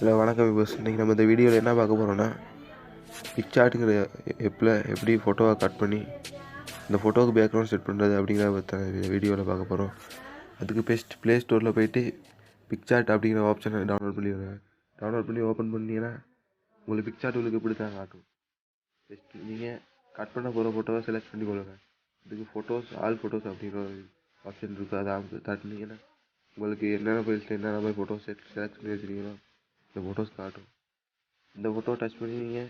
Hello வணக்கம் விபோஸ். இன்றைக்கி நம்ம இந்த வீடியோவில் என்ன பார்க்க போகிறோன்னா, பிக்சார்ட்டுங்கிற ஆப்பில் எப்படி ஃபோட்டோவை கட் பண்ணி இந்த ஃபோட்டோவுக்கு பேக்ரவுண்ட் செட் பண்ணுறது அப்படிங்கிறத பற்றி வீடியோவில் பார்க்க போகிறோம். அதுக்கு பெஸ்ட் ப்ளே ஸ்டோரில் போய்ட்டு பிக்சார்ட் அப்படிங்கிற ஆப்ஷனை டவுன்லோட் பண்ணிடுங்க. டவுன்லோட் பண்ணி ஓப்பன் பண்ணிங்கன்னா உங்களுக்கு பிக்சார்ட் உங்களுக்கு இப்படி தான் காட்டும். பெஸ்ட்டு நீங்கள் கட் பண்ண போகிற ஃபோட்டோவை செலக்ட் பண்ணி கொள்ளுங்க. இதுக்கு ஃபோட்டோஸ் ஆல் ஃபோட்டோஸ் அப்படிங்கிற ஒரு ஆப்ஷன் இருக்குது. அதை தட்டினீங்கன்னா உங்களுக்கு என்னென்ன ஃபைல்ஸ் என்னென்ன மாதிரி ஃபோட்டோஸ் செலக்ட் பண்ணி வச்சுருக்கீங்களோ இந்த ஃபோட்டோஸ் காட்டும். இந்த ஃபோட்டோ டச் பண்ணி நீங்கள்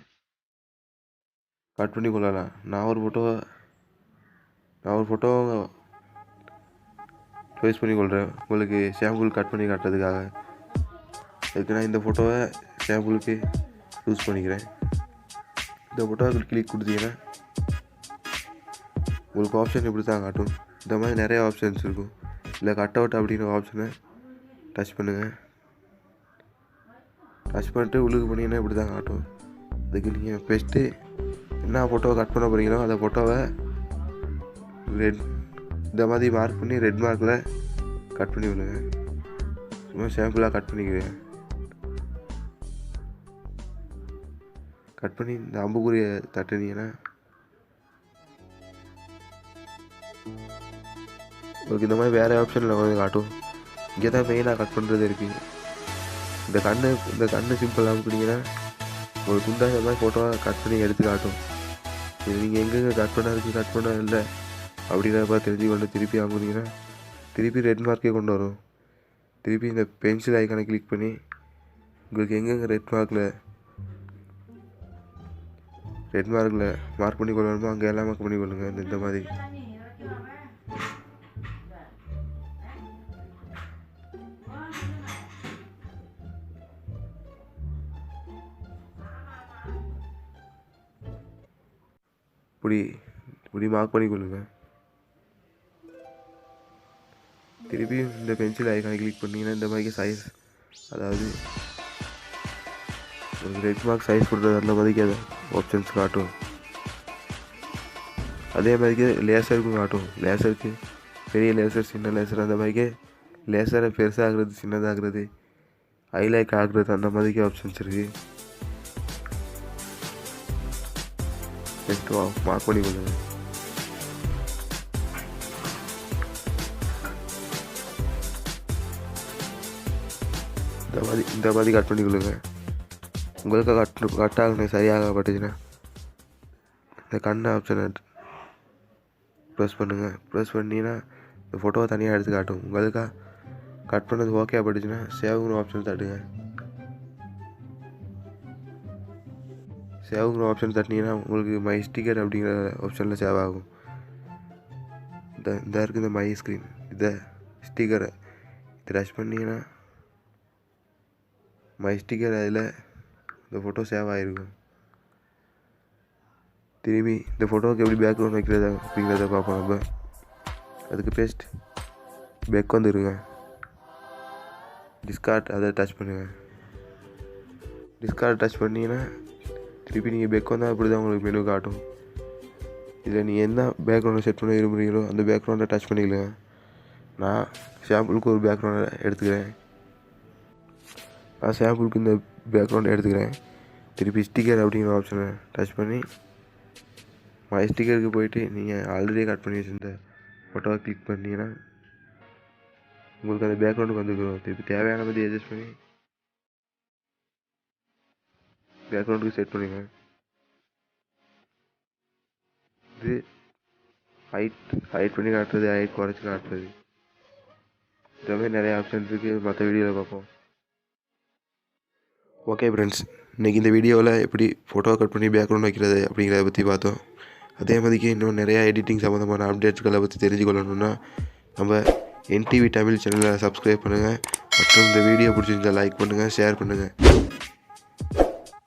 கட் பண்ணி கொள்ளலாம். நான் ஒரு ஃபோட்டோ சாய்ஸ் பண்ணி கொள்கிறேன் உங்களுக்கு சாம்பிள் கட் பண்ணி காட்டுறதுக்காக. அதுக்கு நான் இந்த ஃபோட்டோவை சாம்பிளுக்கு யூஸ் பண்ணிக்கிறேன். இந்த ஃபோட்டோவை கிளிக் கொடுத்தீங்கன்னா உங்களுக்கு ஆப்ஷன் இப்படி தான் காட்டும். இந்த மாதிரி நிறைய ஆப்ஷன்ஸ் இருக்கும். இல்லை கட் அவுட் அப்படிங்கிற ஆப்ஷனை டச் பண்ணுங்கள். டச் பண்ணிட்டு உள்ளுக்கு பண்ணிங்கன்னா இப்படி தான் காட்டும். அதுக்கு நீங்கள் பெஸ்ட்டு என்ன ஃபோட்டோவை கட் பண்ண போகிறீங்களோ அந்த ஃபோட்டோவை இந்த மாதிரி மார்க் பண்ணி ரெட் மார்க்கில் கட் பண்ணி விடுங்க. சும்மா சாம்பிளாக கட் பண்ணிக்கிறேன். கட் பண்ணி இந்த அம்புக்குறியை தட்டுனீங்கன்னா உங்களுக்கு இந்த மாதிரி வேறு ஆப்ஷனில் வந்து காட்டும். இங்கே தான் மெயினாக கட் பண்ணுறது இருக்குது. இந்த கண்ணு சிம்பிளாக அமுக்குனீங்கன்னா ஒரு துண்டாக இந்த மாதிரி ஃபோட்டோவை கட் பண்ணி எடுத்து காட்டும். இது நீங்கள் எங்கெங்கே கட் பண்ண இல்லை அப்படிங்கிறப்ப தெரிஞ்சுக்கொண்டு திருப்பி அமுக்குனீங்கன்னா திருப்பி ரெட் மார்க்கே கொண்டு வரும். திருப்பி இந்த பென்சில் ஐக்கானை கிளிக் பண்ணி உங்களுக்கு எங்கெங்கே ரெட் மார்க்கில் மார்க் பண்ணி கொள்ளணுமோ அங்கே எல்லாம் மார்க் பண்ணி கொள்ளுங்கள். இந்த மாதிரி இப்படி மார்க் பண்ணி கொள்ளுங்கள். திருப்பி இந்த பென்சில் ஐக்கானை கிளிக் பண்ணிங்கன்னா இந்த மாதிரி சைஸ், அதாவது ஒரு ரெட் மார்க் சைஸ் கொடுக்குறது அந்த மாதிரிக்கு அதை ஆப்ஷன்ஸ் காட்டும். அதே மாதிரிக்கு லேசருக்கும் காட்டும். லேசருக்கு பெரிய லேசர், சின்ன லேசர், அந்த மாதிரிக்கே லேசரை பெருசாகிறது, சின்னதாகிறது, ஹைலைட் ஆகுறது, அந்த மாதிரிக்கு ஆப்ஷன்ஸ் இருக்குது. மார்க் பண்ணி கொள்ளுங்க. இந்த மாதிரி கட் பண்ணி கொள்ளுங்க. உங்களுக்கு கட் ஆகணும் சரியாகப்பட்டுச்சுன்னா இந்த கண்ணு ஆப்ஷனை ப்ரெஸ் பண்ணுங்கள். ப்ரெஸ் பண்ணிங்கன்னா இந்த ஃபோட்டோவை தனியாக எடுத்து காட்டும். உங்களுக்கு கட் பண்ணது ஓகே பட்டுச்சுன்னா சேவுங்கிற ஆப்ஷன் தட்டுங்க. சேவுங்கிற ஆப்ஷன் தட்டினீங்கன்னா உங்களுக்கு மை ஸ்டிக்கர் அப்படிங்கிற ஆப்ஷனில் சேவ் ஆகும். இந்த இருக்குது இந்த மை ஸ்க்ரீன், இதை ஸ்டிக்கரை இதை டச் பண்ணிங்கன்னா மை ஸ்டிக்கர் அதில் இந்த ஃபோட்டோ சேவ் ஆகிருக்கும். திரும்பி இந்த ஃபோட்டோவுக்கு எப்படி பேக்ரவுண்ட் வைக்கிறது அப்படிங்கிறத பார்ப்போம் நம்ம. அதுக்கு பெஸ்ட் பேக் வந்துடுங்க. டிஸ்கார்ட் அதை டச் பண்ணுங்கள். டிஸ்கார்ட் டச் பண்ணிங்கன்னா திருப்பி நீங்கள் பேக் வந்தால் அப்படி தான் உங்களுக்கு மெனு காட்டும். இதில் நீங்கள் என்ன பேக்ரவுண்டை செட் பண்ண விரும்புகிறீங்களோ அந்த பேக்ரவுண்டை டச் பண்ணிக்கலுங்க. நான் சாம்பிளுக்கு ஒரு பேக்ரவுண்டை எடுத்துக்கிறேன். இந்த பேக்ரவுண்டை எடுத்துக்கிறேன். திருப்பி ஸ்டிக்கர் அப்படிங்கிற ஆப்ஷனை டச் பண்ணி மை ஸ்டிக்கருக்கு போயிட்டு நீங்கள் ஆல்ரெடி கட் பண்ணி வச்சுருந்த ஃபோட்டோவை கிளிக் பண்ணிங்கன்னா உங்களுக்கு அந்த பேக்ரவுண்டுக்கு வந்துக்கிறோம். திருப்பி தேவையான மாதிரி அட்ஜஸ்ட் பண்ணி பேக்ரவுண்டுக்கு செட் பண்ணுங்க. இது ஹைட் பண்ணி காட்டுறது, ஹைட் குறைச்சி காட்டுறது, இந்த மாதிரி நிறைய ஆப்ஷன்ஸ் இருக்குது. மற்ற வீடியோவில் பார்ப்போம். ஓகே ஃப்ரெண்ட்ஸ், இன்றைக்கி இந்த வீடியோவில் எப்படி ஃபோட்டோ கட் பண்ணி பேக்ரவுண்ட் வைக்கிறது அப்படிங்கிறத பற்றி பார்த்தோம். அதே மாதிரிக்கு இன்னும் நிறையா எடிட்டிங் சம்மந்தமான அப்டேட்ஸ்களை பற்றி தெரிஞ்சுக்கொள்ளணுன்னா நம்ம NTV தமிழ் சேனலை சப்ஸ்கிரைப் பண்ணுங்கள். மற்றும் இந்த வீடியோ பிடிச்சிருந்தால் லைக் பண்ணுங்கள், ஷேர் பண்ணுங்கள்.